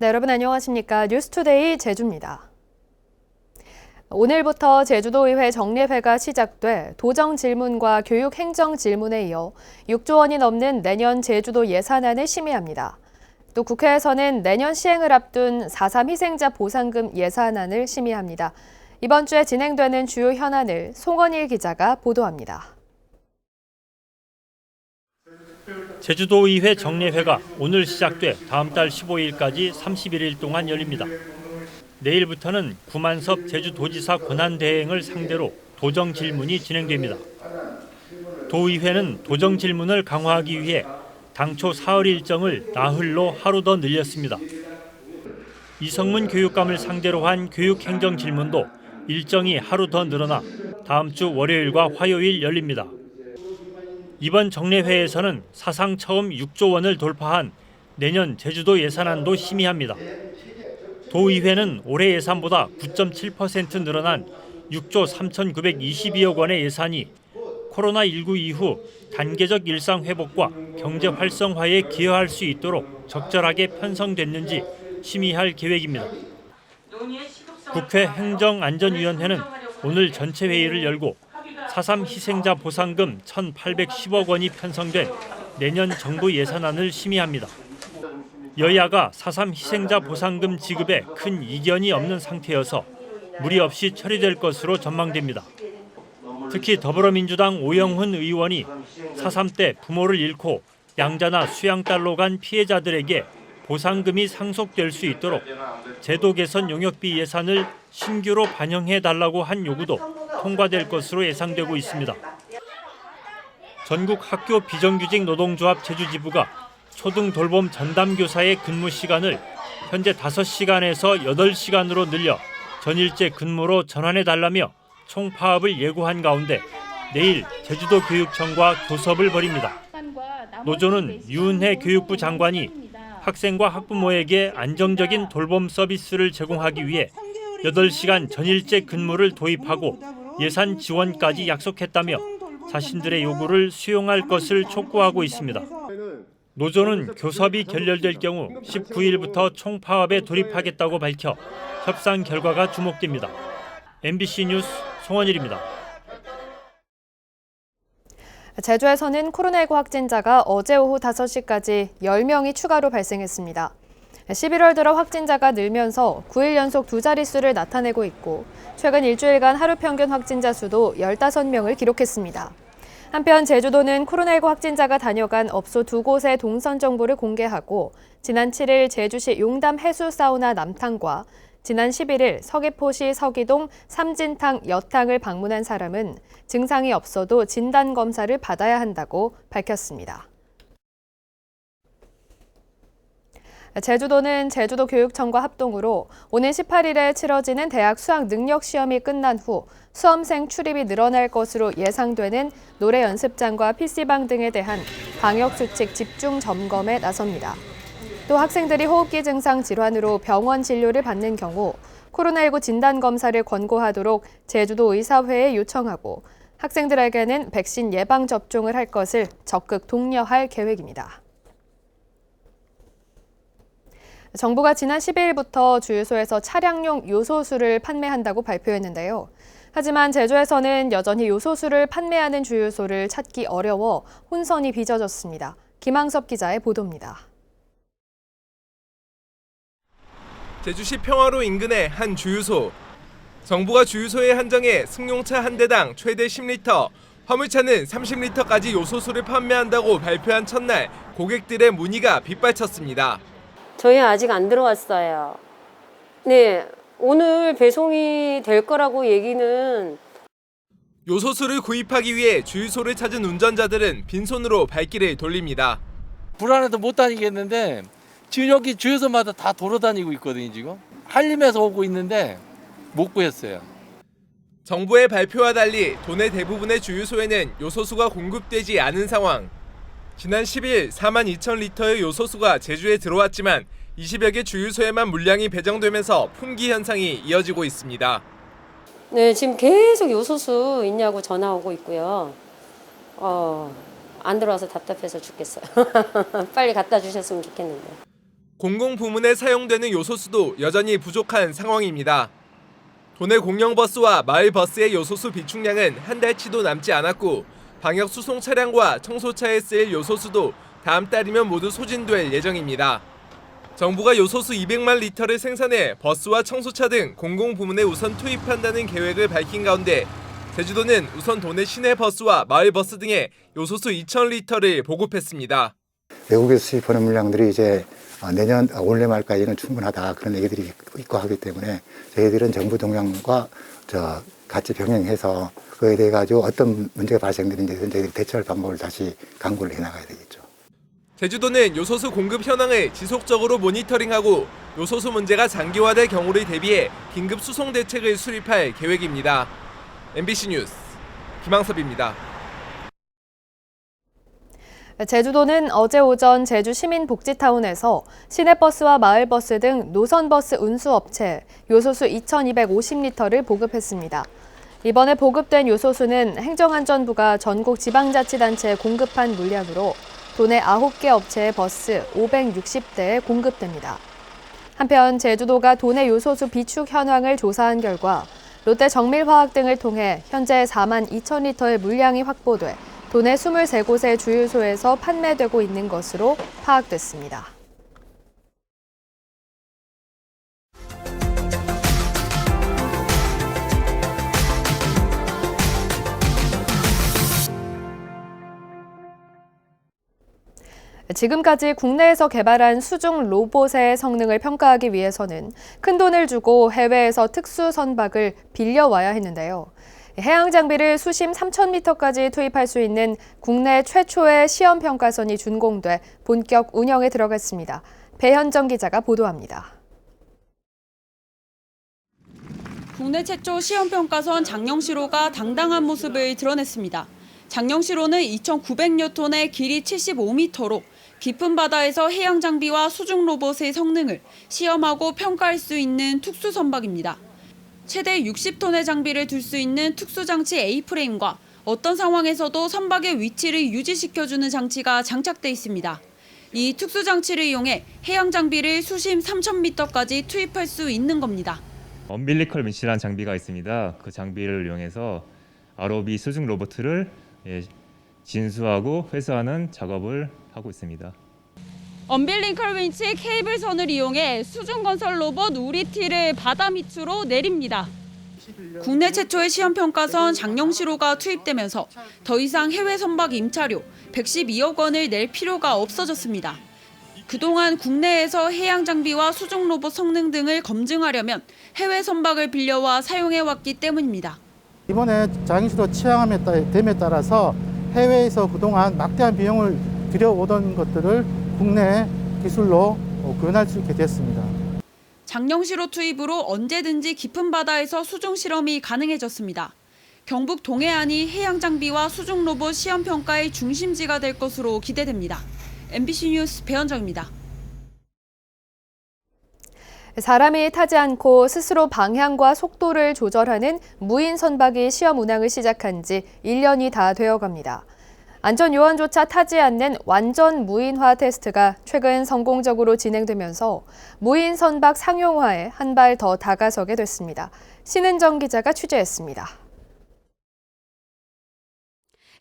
네, 여러분 안녕하십니까? 뉴스투데이 제주입니다. 오늘부터 제주도의회 정례회가 시작돼 도정 질문과 교육 행정 질문에 이어 6조 원이 넘는 내년 제주도 예산안을 심의합니다. 또 국회에서는 내년 시행을 앞둔 4.3 희생자 보상금 예산안을 심의합니다. 이번 주에 진행되는 주요 현안을 송원일 기자가 보도합니다. 제주도의회 정례회가 오늘 시작돼 다음 달 15일까지 31일 동안 열립니다. 내일부터는 구만섭 제주도지사 권한대행을 상대로 도정 질문이 진행됩니다. 도의회는 도정 질문을 강화하기 위해 당초 사흘 일정을 나흘로 하루 더 늘렸습니다. 이성문 교육감을 상대로 한 교육행정 질문도 일정이 하루 더 늘어나 다음 주 월요일과 화요일 열립니다. 이번 정례회에서는 사상 처음 6조 원을 돌파한 내년 제주도 예산안도 심의합니다. 도의회는 올해 예산보다 9.7% 늘어난 6조 3,922억 원의 예산이 코로나19 이후 단계적 일상 회복과 경제 활성화에 기여할 수 있도록 적절하게 편성됐는지 심의할 계획입니다. 국회 행정안전위원회는 오늘 전체 회의를 열고 4.3 희생자 보상금 1,810억 원이 편성된 내년 정부 예산안을 심의합니다. 여야가 4.3 희생자 보상금 지급에 큰 이견이 없는 상태여서 무리 없이 처리될 것으로 전망됩니다. 특히 더불어민주당 오영훈 의원이 4.3 때 부모를 잃고 양자나 수양딸로 간 피해자들에게 보상금이 상속될 수 있도록 제도 개선 용역비 예산을 신규로 반영해달라고 한 요구도 통과될 것으로 예상되고 있습니다. 전국 학교 비정규직 노동조합 제주지부가 초등 돌봄 전담교사의 근무 시간을 현재 5시간에서 8시간으로 늘려 전일제 근무로 전환해달라며 총파업을 예고한 가운데 내일 제주도 교육청과 교섭을 벌입니다. 노조는 유은혜 교육부 장관이 학생과 학부모에게 안정적인 돌봄 서비스를 제공하기 위해 8시간 전일제 근무를 도입하고 예산 지원까지 약속했다며 자신들의 요구를 수용할 것을 촉구하고 있습니다. 노조는 교섭이 결렬될 경우 19일부터 총파업에 돌입하겠다고 밝혀 협상 결과가 주목됩니다. MBC 뉴스 송원일입니다. 제주에서는 코로나19 확진자가 어제 오후 5시까지 10명이 추가로 발생했습니다. 11월 들어 확진자가 늘면서 9일 연속 두 자릿수를 나타내고 있고 최근 일주일간 하루 평균 확진자 수도 15명을 기록했습니다. 한편 제주도는 코로나19 확진자가 다녀간 업소 2곳의 동선 정보를 공개하고 지난 7일 제주시 용담 해수사우나 남탕과 지난 11일 서귀포시 서기동 삼진탕 여탕을 방문한 사람은 증상이 없어도 진단검사를 받아야 한다고 밝혔습니다. 제주도는 제주도 교육청과 합동으로 오는 18일에 치러지는 대학 수학 능력 시험이 끝난 후 수험생 출입이 늘어날 것으로 예상되는 노래 연습장과 PC방 등에 대한 방역수칙 집중 점검에 나섭니다. 또 학생들이 호흡기 증상 질환으로 병원 진료를 받는 경우 코로나19 진단검사를 권고하도록 제주도 의사회에 요청하고 학생들에게는 백신 예방 접종을 할 것을 적극 독려할 계획입니다. 정부가 지난 12일부터 주유소에서 차량용 요소수를 판매한다고 발표했는데요. 하지만 제주에서는 여전히 요소수를 판매하는 주유소를 찾기 어려워 혼선이 빚어졌습니다. 김항섭 기자의 보도입니다. 제주시 평화로 인근의 한 주유소. 정부가 주유소에 한정해 승용차 한 대당 최대 10리터, 화물차는 30리터까지 요소수를 판매한다고 발표한 첫날 고객들의 문의가 빗발쳤습니다. 저희 아직 안 들어왔어요. 네, 오늘 배송이 될 거라고 얘기는. 요소수를 구입하기 위해 주유소를 찾은 운전자들은 빈손으로 발길을 돌립니다. 불안해서 못 다니겠는데 지금 여기 주유소마다 다 돌아다니고 있거든요. 지금 한림에서 오고 있는데 못 구했어요. 정부의 발표와 달리 도내 대부분의 주유소에는 요소수가 공급되지 않은 상황. 지난 10일 42,000리터의 요소수가 제주에 들어왔지만 20여 개 주유소에만 물량이 배정되면서 품귀 현상이 이어지고 있습니다. 네, 지금 계속 요소수 있냐고 전화 오고 있고요. 안 들어와서 답답해서 죽겠어요. 빨리 갖다 주셨으면 좋겠는데. 공공부문에 사용되는 요소수도 여전히 부족한 상황입니다. 도내 공영버스와 마을버스의 요소수 비축량은 한 달치도 남지 않았고 방역수송 차량과 청소차에 쓰일 요소수도 다음 달이면 모두 소진될 예정입니다. 정부가 요소수 200만 리터를 생산해 버스와 청소차 등 공공부문에 우선 투입한다는 계획을 밝힌 가운데 제주도는 우선 도내 시내 버스와 마을 버스 등에 요소수 2,000리터를 보급했습니다. 외국에서 수입하는 물량들이 이제 내년 올해 말까지는 충분하다 그런 얘기들이 있고 하기 때문에 저희들은 정부 동향과 같이 병행해서 그에 대해 가지고 어떤 문제가 발생되는지에 저희들이 대처할 방법을 다시 강구를 해나가야 되겠죠. 제주도는 요소수 공급 현황을 지속적으로 모니터링하고 요소수 문제가 장기화될 경우를 대비해 긴급 수송 대책을 수립할 계획입니다. MBC 뉴스 김항섭입니다. 제주도는 어제 오전 제주 시민복지타운에서 시내버스와 마을버스 등 노선버스 운수업체 요소수 2,250리터를 보급했습니다. 이번에 보급된 요소수는 행정안전부가 전국 지방자치단체에 공급한 물량으로 도내 9개 업체의 버스 560대에 공급됩니다. 한편 제주도가 도내 요소수 비축 현황을 조사한 결과 롯데 정밀화학 등을 통해 현재 4만 2천 리터의 물량이 확보돼 도내 23곳의 주유소에서 판매되고 있는 것으로 파악됐습니다. 지금까지 국내에서 개발한 수중 로봇의 성능을 평가하기 위해서는 큰돈을 주고 해외에서 특수 선박을 빌려와야 했는데요. 해양 장비를 수심 3,000m까지 투입할 수 있는 국내 최초의 시험 평가선이 준공돼 본격 운영에 들어갔습니다. 배현정 기자가 보도합니다. 국내 최초 시험 평가선 장영시로가 당당한 모습을 드러냈습니다. 장영시로는 2,900여 톤의 길이 75m로 깊은 바다에서 해양 장비와 수중 로봇의 성능을 시험하고 평가할 수 있는 특수 선박입니다. 최대 60톤의 장비를 둘 수 있는 특수장치 A프레임과 어떤 상황에서도 선박의 위치를 유지시켜주는 장치가 장착돼 있습니다. 이 특수장치를 이용해 해양 장비를 수심 3,000m까지 투입할 수 있는 겁니다. 엄빌리컬 윈치라는 장비가 있습니다. 그 장비를 이용해서 ROV 수중 로봇을 진수하고 회수하는 작업을 하고 있습니다. 엄빌리컬 윈치 케이블선을 이용해 수중 건설 로봇 우리티를 바다 밑으로 내립니다. 국내 최초의 시험 평가선 장영시로가 투입되면서 더 이상 해외 선박 임차료 112억 원을 낼 필요가 없어졌습니다. 그동안 국내에서 해양 장비와 수중 로봇 성능 등을 검증하려면 해외 선박을 빌려와 사용해왔기 때문입니다. 이번에 장영시로 취항됨에 따라서 해외에서 그동안 막대한 비용을 들여오던 것들을 국내 기술로 구현할 수 있게 됐습니다. 장영시로 투입으로 언제든지 깊은 바다에서 수중 실험이 가능해졌습니다. 경북 동해안이 해양 장비와 수중 로봇 시험 평가의 중심지가 될 것으로 기대됩니다. MBC 뉴스 배현정입니다. 사람이 타지 않고 스스로 방향과 속도를 조절하는 무인 선박이 시험 운항을 시작한 지 1년이 다 되어갑니다. 안전 요원조차 타지 않는 완전 무인화 테스트가 최근 성공적으로 진행되면서 무인 선박 상용화에 한 발 더 다가서게 됐습니다. 신은정 기자가 취재했습니다.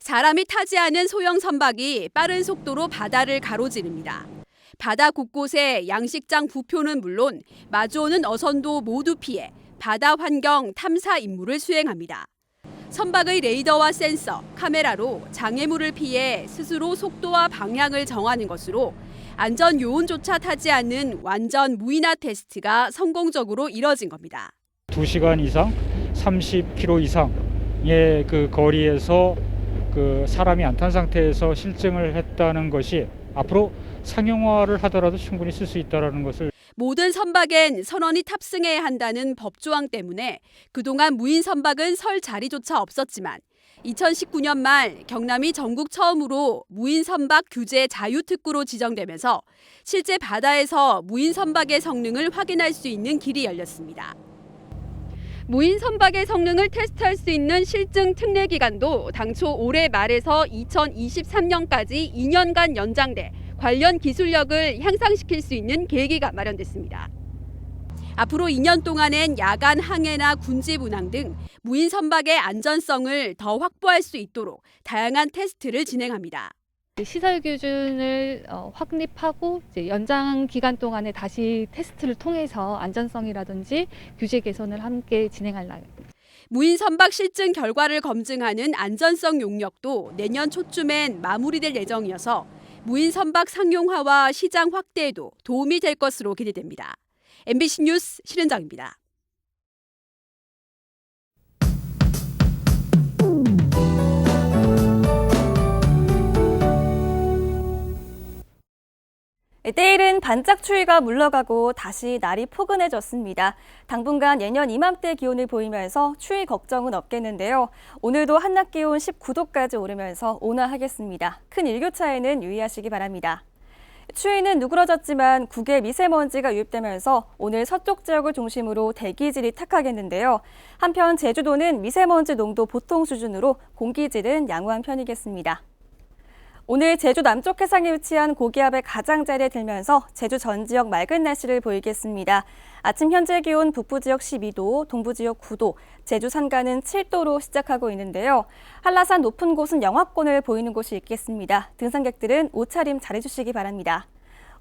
사람이 타지 않은 소형 선박이 빠른 속도로 바다를 가로지릅니다. 바다 곳곳에 양식장 부표는 물론 마주오는 어선도 모두 피해 바다 환경 탐사 임무를 수행합니다. 선박의 레이더와 센서, 카메라로 장애물을 피해 스스로 속도와 방향을 정하는 것으로 안전 요원조차 타지 않는 완전 무인화 테스트가 성공적으로 이뤄진 겁니다. 2시간 이상, 30km 이상의 그 거리에서 그 사람이 안 탄 상태에서 실증을 했다는 것이 앞으로 상용화를 하더라도 충분히 쓸 수 있다는 것을. 모든 선박엔 선원이 탑승해야 한다는 법조항 때문에 그동안 무인 선박은 설 자리조차 없었지만 2019년 말 경남이 전국 처음으로 무인 선박 규제 자유특구로 지정되면서 실제 바다에서 무인 선박의 성능을 확인할 수 있는 길이 열렸습니다. 무인 선박의 성능을 테스트할 수 있는 실증 특례 기간도 당초 올해 말에서 2023년까지 2년간 연장돼 관련 기술력을 향상시킬 수 있는 계기가 마련됐습니다. 앞으로 2년 동안엔 야간 항해나 군집 운항 등 무인 선박의 안전성을 더 확보할 수 있도록 다양한 테스트를 진행합니다. 시설 기준을 확립하고 이제 연장 기간 동안에 다시 테스트를 통해서 안전성이라든지 규제 개선을 함께 진행할 날입니다. 무인 선박 실증 결과를 검증하는 안전성 용역도 내년 초쯤엔 마무리될 예정이어서 무인 선박 상용화와 시장 확대에도 도움이 될 것으로 기대됩니다. MBC 뉴스 신은정입니다. 내일은 반짝 추위가 물러가고 다시 날이 포근해졌습니다. 당분간 내년 이맘때 기온을 보이면서 추위 걱정은 없겠는데요. 오늘도 한낮 기온 19도까지 오르면서 온화하겠습니다. 큰 일교차에는 유의하시기 바랍니다. 추위는 누그러졌지만 국외 미세먼지가 유입되면서 오늘 서쪽 지역을 중심으로 대기질이 탁하겠는데요. 한편 제주도는 미세먼지 농도 보통 수준으로 공기질은 양호한 편이겠습니다. 오늘 제주 남쪽 해상에 위치한 고기압의 가장자리에 들면서 제주 전 지역 맑은 날씨를 보이겠습니다. 아침 현재 기온 북부 지역 12도, 동부 지역 9도, 제주 산간은 7도로 시작하고 있는데요. 한라산 높은 곳은 영하권을 보이는 곳이 있겠습니다. 등산객들은 옷차림 잘해주시기 바랍니다.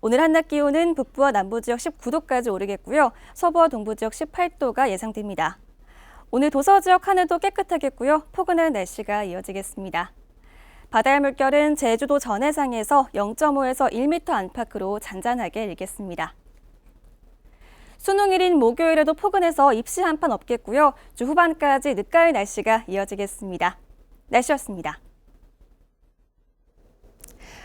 오늘 한낮 기온은 북부와 남부 지역 19도까지 오르겠고요. 서부와 동부 지역 18도가 예상됩니다. 오늘 도서 지역 하늘도 깨끗하겠고요. 포근한 날씨가 이어지겠습니다. 바다의 물결은 제주도 전해상에서 0.5에서 1m 안팎으로 잔잔하게 일겠습니다. 수능일인 목요일에도 포근해서 입시 한판 없겠고요. 주 후반까지 늦가을 날씨가 이어지겠습니다. 날씨였습니다.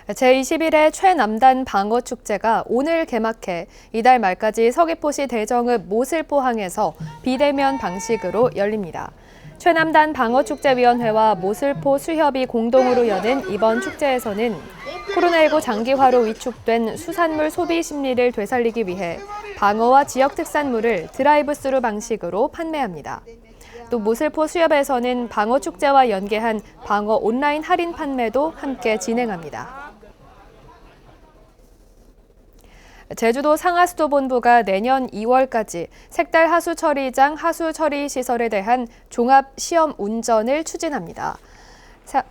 제21회 최남단 방어축제가 오늘 개막해 이달 말까지 서귀포시 대정읍 모슬포항에서 비대면 방식으로 열립니다. 최남단 방어축제위원회와 모슬포 수협이 공동으로 여는 이번 축제에서는 코로나19 장기화로 위축된 수산물 소비 심리를 되살리기 위해 방어와 지역 특산물을 드라이브스루 방식으로 판매합니다. 또 모슬포 수협에서는 방어축제와 연계한 방어 온라인 할인 판매도 함께 진행합니다. 제주도 상하수도본부가 내년 2월까지 색달 하수처리장 하수처리 시설에 대한 종합 시험 운전을 추진합니다.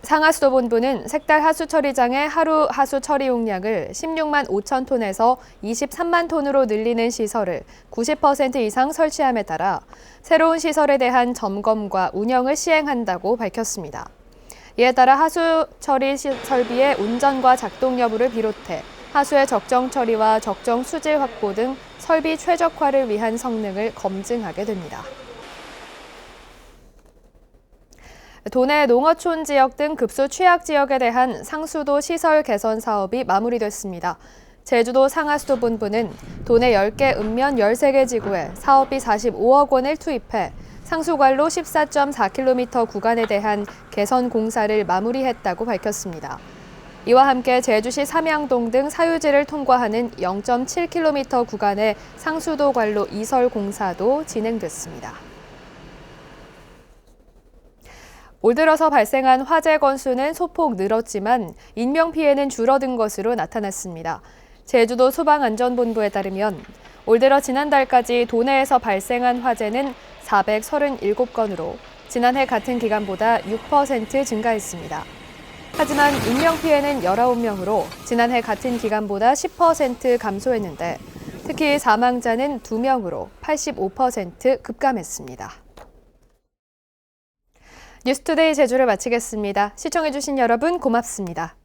상하수도본부는 색달 하수처리장의 하루 하수처리 용량을 16만 5천 톤에서 23만 톤으로 늘리는 시설을 90% 이상 설치함에 따라 새로운 시설에 대한 점검과 운영을 시행한다고 밝혔습니다. 이에 따라 하수처리 설비의 운전과 작동 여부를 비롯해 하수의 적정 처리와 적정 수질 확보 등 설비 최적화를 위한 성능을 검증하게 됩니다. 도내 농어촌 지역 등 급수 취약 지역에 대한 상수도 시설 개선 사업이 마무리됐습니다. 제주도 상하수도본부는 도내 10개 읍면 13개 지구에 사업비 45억 원을 투입해 상수관로 14.4km 구간에 대한 개선 공사를 마무리했다고 밝혔습니다. 이와 함께 제주시 삼양동 등 사유지를 통과하는 0.7km 구간의 상수도 관로 이설 공사도 진행됐습니다. 올 들어서 발생한 화재 건수는 소폭 늘었지만 인명피해는 줄어든 것으로 나타났습니다. 제주도 소방안전본부에 따르면 올 들어 지난달까지 도내에서 발생한 화재는 437건으로 지난해 같은 기간보다 6% 증가했습니다. 하지만 인명피해는 19명으로 지난해 같은 기간보다 10% 감소했는데 특히 사망자는 2명으로 85% 급감했습니다. 뉴스투데이 제주를 마치겠습니다. 시청해주신 여러분 고맙습니다.